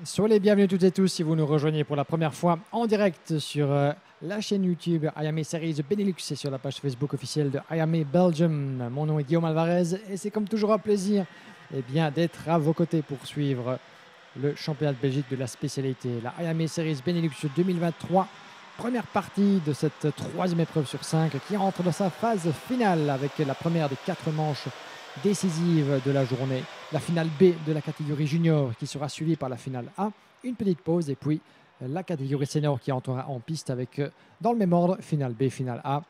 Soyez les bienvenus toutes et tous si vous nous rejoignez pour la première fois en direct sur la chaîne YouTube IAME Series Benelux et sur la page Facebook officielle de IAME Belgium. Mon nom est Guillaume Alvarez et c'est comme toujours un plaisir d'être à vos côtés pour suivre le championnat de Belgique de la spécialité, la IAME Series Benelux 2023. Première partie de cette troisième épreuve sur 5 qui entre dans sa phase finale avec la première des 4 manches décisive de la journée, la finale B de la catégorie junior qui sera suivie par la finale A, une petite pause et puis la catégorie senior qui entrera en piste avec, dans le même ordre, finale B, finale A.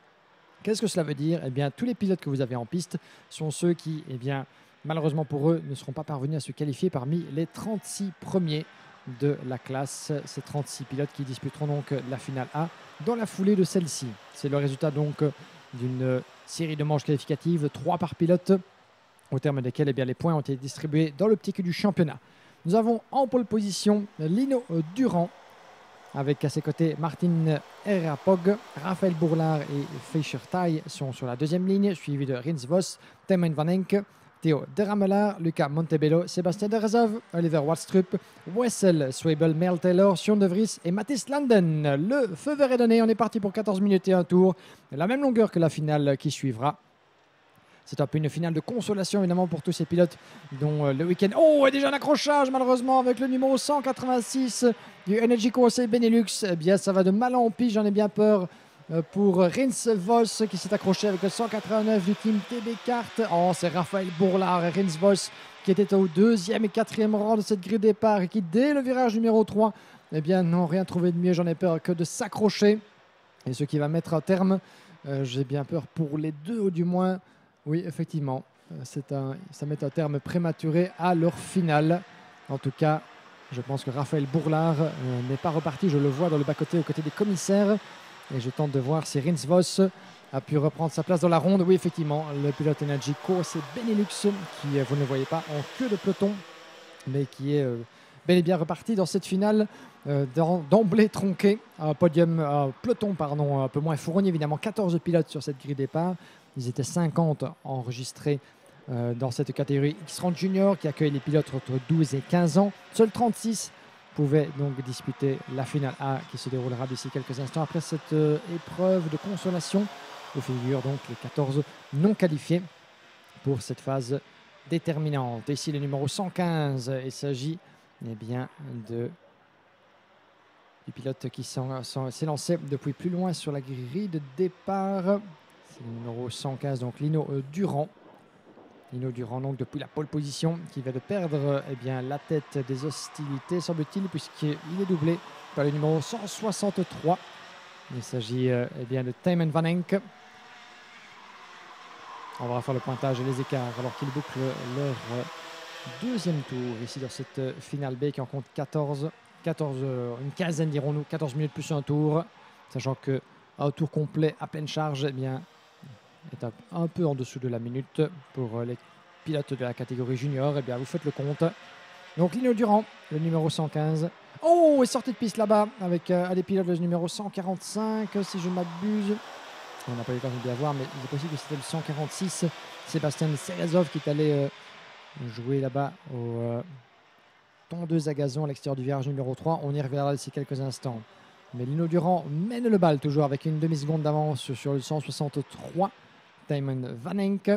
Qu'est-ce que cela veut dire? Eh bien, tous les pilotes que vous avez en piste sont ceux qui, malheureusement pour eux, ne seront pas parvenus à se qualifier parmi les 36 premiers de la classe. Ces 36 pilotes qui disputeront donc la finale A dans la foulée de celle-ci. C'est le résultat donc d'une série de manches qualificatives, 3 par pilote, au terme desquels les points ont été distribués dans l'optique du championnat. Nous avons en pole position Lino Durand, avec à ses côtés Martin Erapog, Raphaël Bourlard et Fischer Tai sont sur la deuxième ligne, suivi de Rins Vos, Tijmen van Enk, Theo Deramelaar, Luca Montebello, Sébastien Derazov, Oliver Walstrup, Wessel Swabel, Merle Taylor, Sion de Vries et Mathis Landen. Le feu vert est donné, on est parti pour 14 minutes et un tour, la même longueur que la finale qui suivra. C'est un peu une finale de consolation évidemment pour tous ces pilotes dont le week-end... Oh, et déjà un accrochage malheureusement avec le numéro 186 du Energy Conseil Benelux. Eh bien, ça va de mal en pis, j'en ai bien peur pour Rins Vos qui s'est accroché avec le 189 du team TB Kart. Oh, c'est Raphaël Bourlard et Rins Vos qui étaient au 2e et 4e rang de cette grille de départ et qui, dès le virage numéro 3, n'ont rien trouvé de mieux, j'en ai peur, que de s'accrocher. Et ce qui va mettre un terme, j'ai bien peur pour les deux ou du moins... Oui, effectivement, ça met un terme prématuré à leur finale. En tout cas, je pense que Raphaël Bourlard n'est pas reparti. Je le vois dans le bas-côté, aux côtés des commissaires. Et je tente de voir si Rins Vos a pu reprendre sa place dans la ronde. Oui, effectivement, le pilote Energy c'est Benelux, qui, vous ne le voyez pas, en queue de peloton, mais qui est bel et bien reparti dans cette finale d'emblée tronqué. Un peloton, un peu moins fourni, évidemment, 14 pilotes sur cette grille de départ. Ils étaient 50 enregistrés dans cette catégorie X30 Junior qui accueille les pilotes entre 12 et 15 ans. Seuls 36 pouvaient donc disputer la finale A qui se déroulera d'ici quelques instants après cette épreuve de consolation. Où figurent donc les 14 non qualifiés pour cette phase déterminante. Ici le numéro 115, il s'agit du pilote qui s'est lancé depuis plus loin sur la grille de départ. C'est le numéro 115, donc Lino Durand. Lino Durand, donc depuis la pole position, qui va de perdre la tête des hostilités, semble-t-il, puisqu'il est doublé par le numéro 163. Il s'agit de Tijmen van Enk. On va faire le pointage et les écarts alors qu'ils bouclent leur deuxième tour ici dans cette finale B qui en compte 14, une quinzaine dirons-nous, 14 minutes plus un tour, sachant qu'un tour complet à pleine charge est un peu en dessous de la minute pour les pilotes de la catégorie junior. Vous faites le compte. Donc Lino Durand, le numéro 115. Oh, est sorti de piste là-bas avec un des pilotes, le numéro 145, si je ne m'abuse. On n'a pas eu le temps de bien voir, mais il est possible que c'était le 146, Sébastien Derazov, qui est allé jouer là-bas au tondeuse à gazon à l'extérieur du virage numéro 3. On y reviendra d'ici quelques instants. Mais Lino Durand mène le bal toujours avec une demi-seconde d'avance sur le 163. Tijmen van Enk.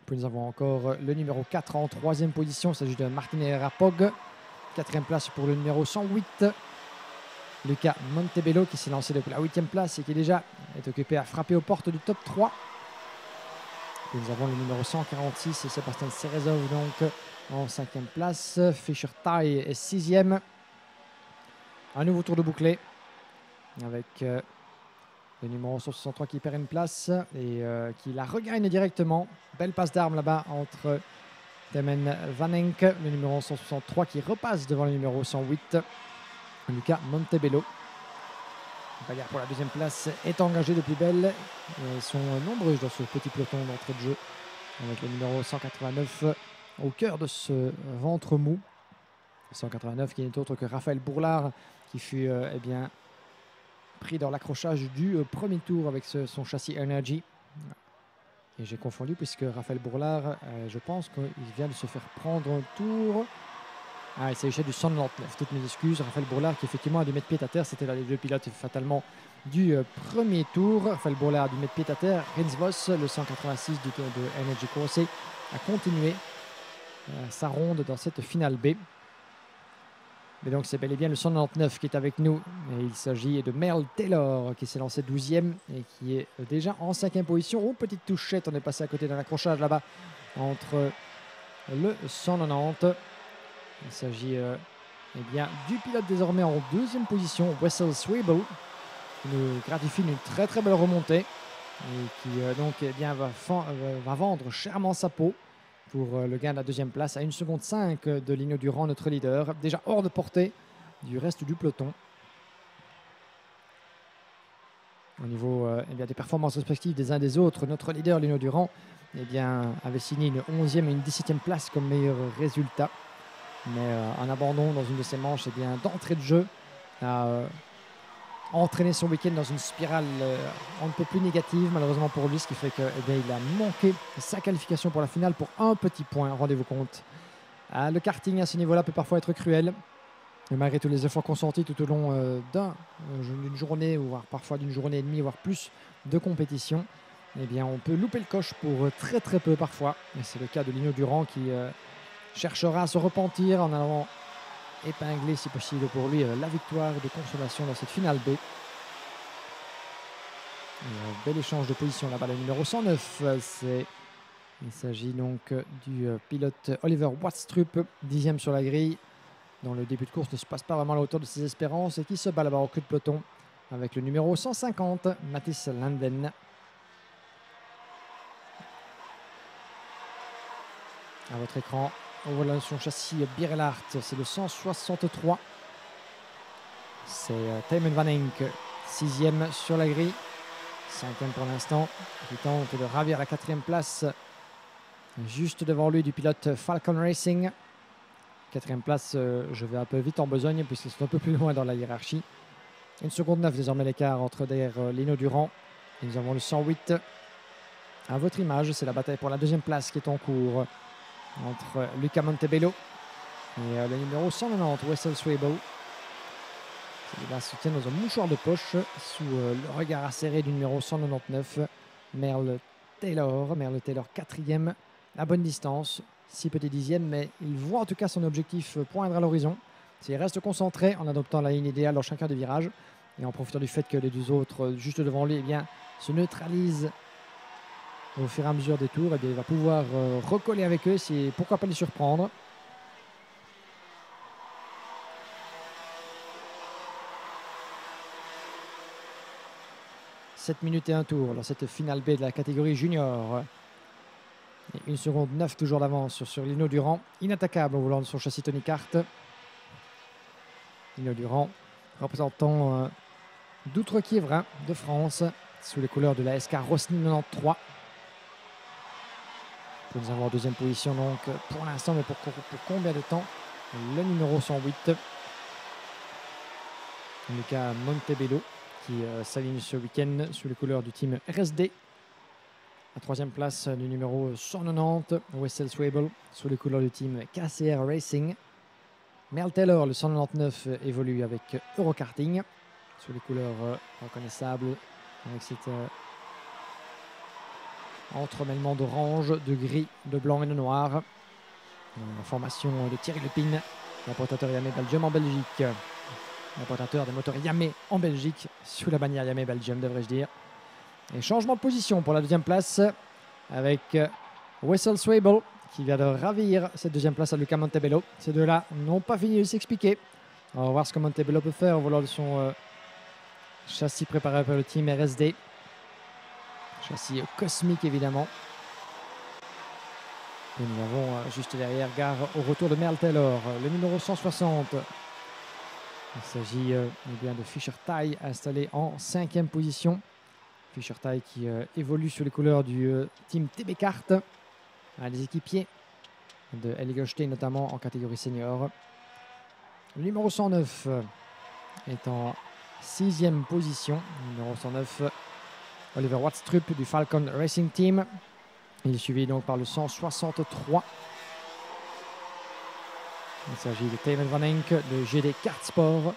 Puis nous avons encore le numéro 4 en 3e position. Il s'agit de Martin Erapog. 4e place pour le numéro 108. Luca Montebello qui s'est lancé depuis la 8e place et qui déjà est occupé à frapper aux portes du top 3. Puis nous avons le numéro 146, Sébastien Derazov donc en 5e place. Fischer Tai est 6e. Un nouveau tour de bouclé avec le numéro 163 qui perd une place et qui la regagne directement. Belle passe d'armes là-bas entre Tijmen van Enk, le numéro 163 qui repasse devant le numéro 108. Luca Montebello. La bagarre pour la deuxième place est engagée de plus belle. Ils sont nombreux dans ce petit peloton d'entrée de jeu avec le numéro 189 au cœur de ce ventre mou. 189 qui n'est autre que Raphaël Bourlard qui fut pris dans l'accrochage du premier tour avec son châssis Energy. Et j'ai confondu puisque Raphaël Bourlard, je pense qu'il vient de se faire prendre un tour. Ah, il s'agissait du 199. Toutes mes excuses. Raphaël Bourlard qui effectivement a dû mettre pied à terre. C'était là les deux pilotes fatalement du premier tour. Raphaël Bourlard a dû mettre pied à terre. Rins Vos, le 186 de Energy Corse, a continué sa ronde dans cette finale B. Mais donc c'est bel et bien le 199 qui est avec nous. Et il s'agit de Merle Taylor qui s'est lancé 12e et qui est déjà en 5e position. Oh, petite touchette, on est passé à côté d'un accrochage là-bas entre le 190. Il s'agit eh bien, du pilote désormais en 2e position, Wessel Swable, qui nous gratifie d'une très très belle remontée et qui donc eh bien, va vendre chèrement sa peau pour le gain de la 2e place à 1 seconde 5 de Lino Durand, notre leader, déjà hors de portée du reste du peloton. Au niveau eh bien, des performances respectives des uns des autres, notre leader Lino Durand eh bien, avait signé une 11e et une 17e place comme meilleur résultat. Mais un abandon dans une de ses manches eh bien, d'entrée de jeu a entraîné son week-end dans une spirale un peu plus négative malheureusement pour lui, ce qui fait qu'il a manqué sa qualification pour la finale pour un petit point, rendez-vous compte. Le karting à ce niveau-là peut parfois être cruel, mais malgré tous les efforts consentis tout au long d'une journée, ou voire parfois d'une journée et demie, voire plus de compétition, eh bien, on peut louper le coche pour très très peu parfois. Et c'est le cas de Lino Durand qui cherchera à se repentir en allant épingler si possible pour lui la victoire de consolation dans cette finale B. Bel échange de position là-bas, le numéro 109. Il s'agit donc du pilote Oliver Watstrup, 10e sur la grille, dont le début de course ne se passe pas vraiment à la hauteur de ses espérances et qui se bat là-bas au queue de peloton avec le numéro 150, Mathis Landen. À votre écran, on voit son châssis Birelart, c'est le 163. C'est Tijmen Van Enk, 6e sur la grille, 5e pour l'instant, qui tente de ravir la 4e place, juste devant lui du pilote Falcon Racing. 4e place, je vais un peu vite en besogne puisqu'ils sont un peu plus loin dans la hiérarchie. 1 seconde 9 désormais l'écart entre derrière Lino Durand. Et nous avons le 108. À votre image, c'est la bataille pour la 2e place qui est en cours entre Luca Montebello et le numéro 190, Wessel Swable. Il va se tenir dans un mouchoir de poche sous le regard acéré du numéro 199, Merle Taylor. Merle Taylor 4e, à bonne distance, 6 petits dixièmes, mais il voit en tout cas son objectif poindre à l'horizon. S'il reste concentré en adoptant la ligne idéale dans chacun des virages et en profitant du fait que les deux autres juste devant lui eh bien, se neutralisent au fur et à mesure des tours, eh bien, il va pouvoir recoller avec eux, pourquoi pas les surprendre. « 7 minutes et 1 tour dans cette finale B de la catégorie junior. Et 1 seconde 9 toujours d'avance sur Lino Durand. Inattaquable au volant de son châssis Tony Kart. Lino Durand, représentant d'Outre-Quiévrain de France, sous les couleurs de la SK Rosny 93. Nous avons en 2e position donc pour l'instant, mais pour combien de temps, le numéro 108, Luca Montebello, qui s'aligne ce week-end sous les couleurs du team RSD. La 3e place du numéro 190, Wessel Swable, sous les couleurs du team KCR Racing. Merle Taylor, le 199, évolue avec Eurokarting, sous les couleurs reconnaissables, avec cette entremêlement d'orange, de gris, de blanc et de noir. La formation de Thierry Lepine, l'importateur Yamé Belgium en Belgique. L'importateur des moteurs Yamé en Belgique, sous la bannière Yamé Belgium, devrais-je dire. Et changement de position pour la 2e place, avec Wessel Swable, qui vient de ravir cette 2e place à Luca Montebello. Ces deux-là n'ont pas fini de s'expliquer. On va voir ce que Montebello peut faire au volant de son châssis préparé par le team RSD. Châssis cosmique évidemment. Et nous avons juste derrière gare au retour de Merle Taylor, le numéro 160. Il s'agit bien de Fischer Tai installé en 5e position. Fischer Tai qui évolue sous les couleurs du team TB Kart, les équipiers de Helligolstein notamment en catégorie senior. Le numéro 109 est en 6e position. Le numéro 109, Oliver Watstrup du Falcon Racing Team. Il est suivi donc par le 163. Il s'agit de Taylor Van Enck de GD Kart Sport.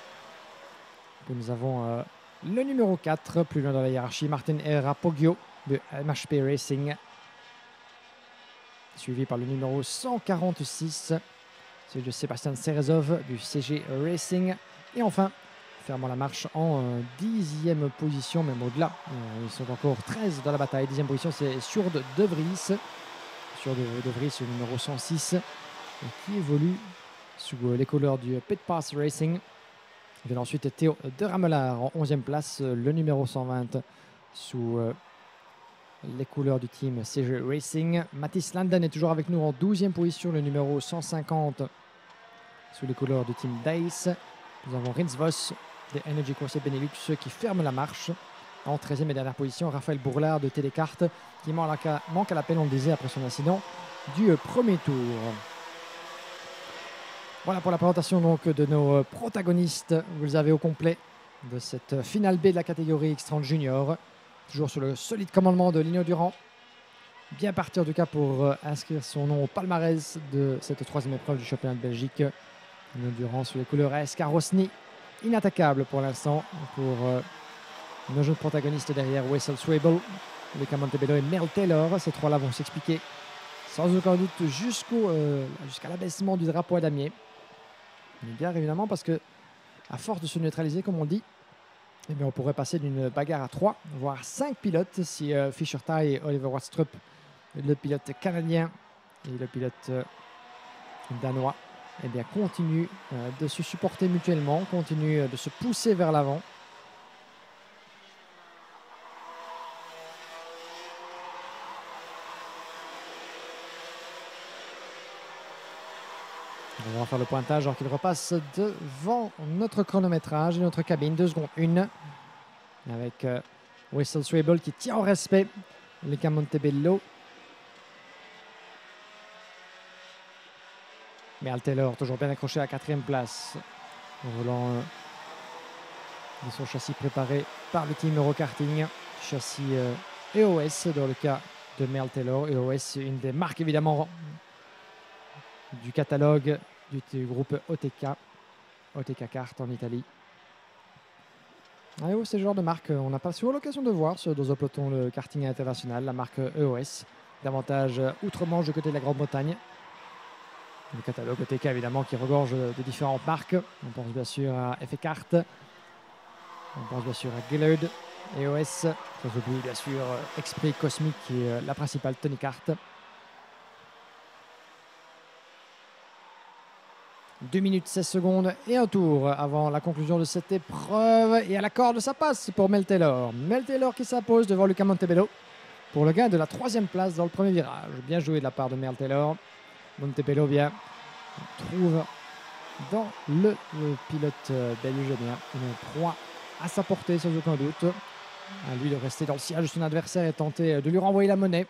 Puis nous avons le numéro 4, plus loin dans la hiérarchie, Martin Herrera Poggio de MHP Racing. Suivi par le numéro 146, celui de Sébastien Serezov du CG Racing. Et enfin, fermant la marche en 10e position, même au-delà. Ils sont encore 13 dans la bataille. 10e position, c'est Sjoerd De Vries. Sjoerd De Vries, le numéro 106, qui évolue sous les couleurs du Pit Pass Racing. Il vient ensuite Théo De Ramelaar en 11e place, le numéro 120 sous les couleurs du team CG Racing. Mathis Landen est toujours avec nous en 12e position, le numéro 150 sous les couleurs du team Dice. Nous avons Rins Vos de Energy Conseil Benelux qui ferme la marche. En 13e et dernière position, Raphaël Bourlard de Télécart qui manque à l'appel, on le disait, après son incident du premier tour. Voilà pour la présentation donc de nos protagonistes. Vous les avez au complet de cette finale B de la catégorie X30 Junior. Toujours sur le solide commandement de Lino Durand. Bien parti en tout cas pour inscrire son nom au palmarès de cette troisième épreuve du championnat de Belgique. Lino Durand sous les couleurs AS Rosny. Inattaquable pour l'instant pour nos jeunes protagonistes derrière Wessel Swable, Luca Montebello et Mel Taylor. Ces trois-là vont s'expliquer sans aucun doute jusqu'à l'abaissement du drapeau à damier. Bien évidemment parce que à force de se neutraliser comme on dit, eh bien, on pourrait passer d'une bagarre à 3 voire 5 pilotes si Fischer Tai et Oliver Watstrup, le pilote canadien et le pilote danois, eh bien, continuent de se supporter mutuellement, continuent de se pousser vers l'avant. On va faire le pointage alors qu'il repasse devant notre chronométrage et notre cabine. 2 secondes 1. Avec Wessel Swable qui tient en respect Luca Montebello. Mel Taylor toujours bien accroché à la 4e place. Au volant de son châssis préparé par le team Eurokarting. Châssis EOS dans le cas de Mel Taylor. EOS, une des marques évidemment du catalogue du groupe OTK Kart en Italie. EOS, c'est le genre de marque on n'a pas souvent l'occasion de voir dans un peloton le karting international, la marque EOS, davantage outre-Manche du côté de la Grande-Bretagne. Le catalogue OTK évidemment qui regorge de différentes marques. On pense bien sûr à FA Kart, on pense bien sûr à Gillard, EOS, ça s'oublie bien sûr Exprit Cosmic qui est la principale Tony Kart. 2 minutes 16 secondes et un tour avant la conclusion de cette épreuve. Et à la corde, ça passe pour Mel Taylor. Mel Taylor qui s'impose devant Luca Montebello pour le gain de la 3e place dans le premier virage. Bien joué de la part de Mel Taylor. Montebello trouve dans le pilote belge une proie à sa portée sans aucun doute. À lui de rester dans le sillage de son adversaire et tenter de lui renvoyer la monnaie.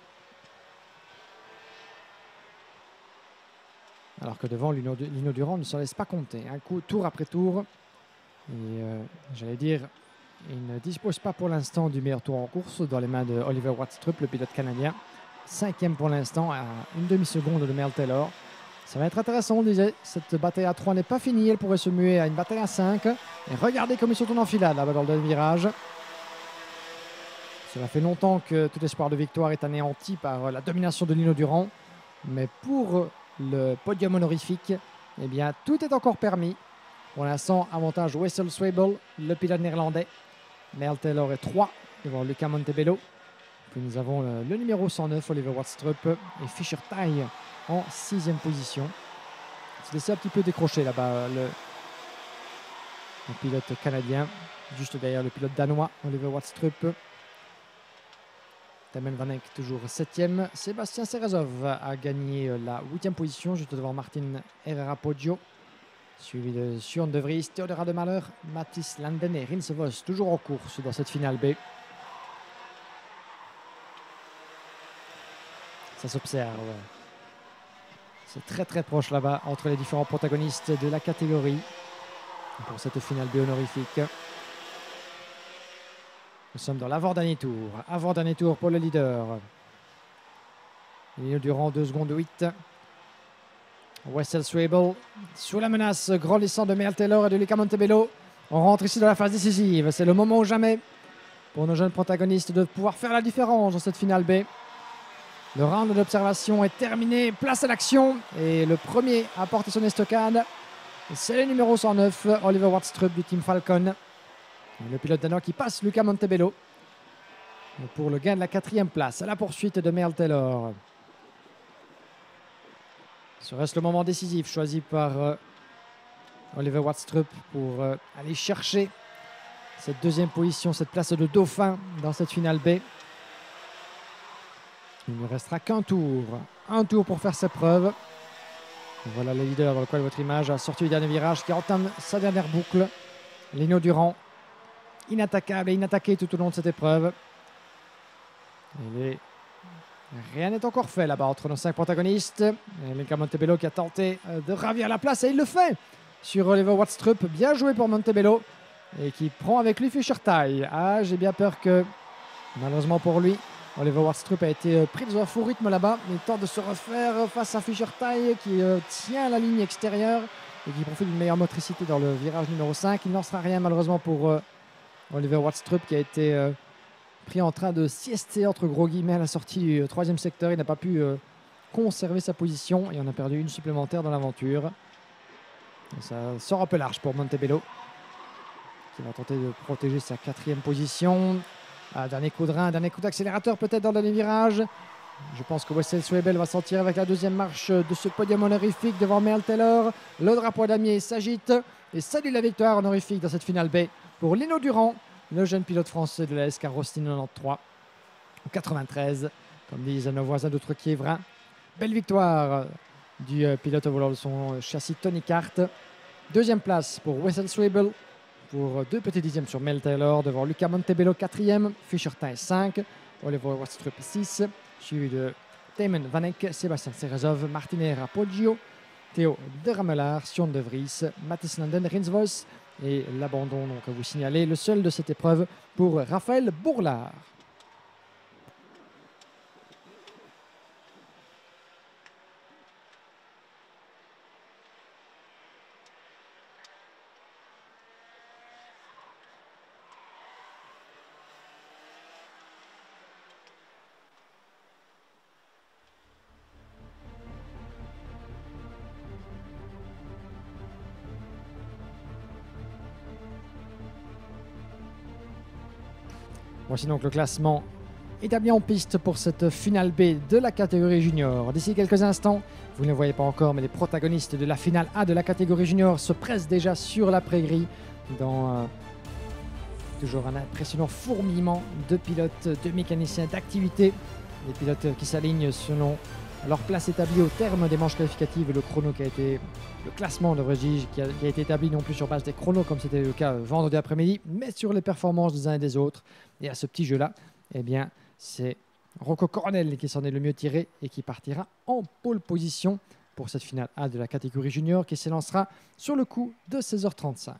Alors que devant, Lino Durand ne se laisse pas compter. Un coup, tour après tour. Et j'allais dire, il ne dispose pas pour l'instant du meilleur tour en course dans les mains de Oliver Watstrup, le pilote canadien. 5e pour l'instant, à une demi-seconde de Mel Taylor. Ça va être intéressant, on disait. Cette bataille à 3 n'est pas finie. Elle pourrait se muer à une bataille à 5. Et regardez comme ils sont en enfilade là-bas dans le dernier virage. Cela fait longtemps que tout espoir de victoire est anéanti par la domination de Lino Durand. Mais pour le podium honorifique, eh bien, tout est encore permis. Pour l'instant, avantage Wessel Swable, le pilote néerlandais. Mel Taylor est 3 devant Luca Montebello. Puis nous avons le numéro 109, Oliver Watstrup, et Fischer Tai en 6e position. Il s'est laissé un petit peu décrocher là-bas le pilote canadien, juste derrière le pilote danois, Oliver Watstrup. Tamen Van Enck toujours 7e. Sébastien Serezov a gagné la 8e position, juste devant Martin Herrera Poggio. Suivi de Sjoerd De Vries, Théo De Ramelaar, Mathis Landen et Rins Vos, toujours en course dans cette finale B. Ça s'observe. C'est très très proche là-bas entre les différents protagonistes de la catégorie pour cette finale B honorifique. Nous sommes dans l'avant-dernier tour. Avant-dernier tour pour le leader. Lino Durand, 2 secondes 8. Wessel Swable sous la menace grandissante de Merle Taylor et de Luca Montebello. On rentre ici dans la phase décisive. C'est le moment ou jamais pour nos jeunes protagonistes de pouvoir faire la différence dans cette finale B. Le round d'observation est terminé. Place à l'action. Et le premier à porter son estocade, c'est le numéro 109, Oliver Wardstrup du Team Falcon. Le pilote danois qui passe Luca Montebello pour le gain de la 4e place à la poursuite de Merle Taylor. Serait-ce le moment décisif choisi par Oliver Wardstrup pour aller chercher cette 2e position, cette place de dauphin dans cette finale B. Il ne restera qu'un tour. Un tour pour faire ses preuves. Voilà le leader dans le coin de votre image a sorti du dernier virage qui entame sa dernière boucle. Lino Durand, inattaquable et inattaqué tout au long de cette épreuve. Rien n'est encore fait là-bas entre nos 5 protagonistes. Luca Montebello qui a tenté de ravir la place et il le fait sur Oliver Wardstrup. Bien joué pour Montebello et qui prend avec lui Fischer-Tye. Ah, j'ai bien peur que, malheureusement pour lui, Oliver Wardstrup a été pris dans un faux rythme là-bas. Il tente de se refaire face à Fischer-Tye qui tient la ligne extérieure et qui profite d'une meilleure motricité dans le virage numéro 5. Il n'en sera rien malheureusement pour Oliver Wardstrup qui a été pris en train de siester entre gros guillemets à la sortie du 3e secteur. Il n'a pas pu conserver sa position et on a perdu une supplémentaire dans l'aventure. Ça sort un peu large pour Montebello qui va tenter de protéger sa 4e position. Dernier coup de rein, dernier coup d'accélérateur peut-être dans le dernier virage. Je pense que Wessel Swable va sortir avec la 2e marche de ce podium honorifique devant Merle Taylor. Le drapeau damier s'agite et salue la victoire honorifique dans cette finale B pour Lino Durand, le jeune pilote français de la SK Rostin 93 en 93, comme disent nos voisins d'Outre-Quiévrain. Belle victoire du pilote au volant de son châssis Tony Kart. 2e place pour Wessel Swable, pour 2 petits dixièmes sur Merle Taylor, devant Luca Montebello 4e, Fischer-Tye 5, Oliver Wardstrup 6, suivi de Damon Vanek, Sébastien Serezov, Martinera Poggio, Théo de Ramelaar, Sion de Vries, Mathis Landen, Rins Vos et l'abandon donc à vous signaler, le seul de cette épreuve pour Raphaël Bourlard. Voici donc le classement établi en piste pour cette finale B de la catégorie junior. D'ici quelques instants, vous ne le voyez pas encore, mais les protagonistes de la finale A de la catégorie junior se pressent déjà sur l'après-grille dans toujours un impressionnant fourmillement de pilotes, de mécaniciens, d'activités. Les pilotes qui s'alignent selon leur place établie au terme des manches qualificatives et le chrono qui a été, le classement de Regis qui a été établi non plus sur base des chronos comme c'était le cas vendredi après-midi, mais sur les performances des uns et des autres. Et à ce petit jeu-là, eh bien, c'est Rocco Coronel qui s'en est le mieux tiré et qui partira en pole position pour cette finale A de la catégorie junior qui s'élancera sur le coup de 16h35.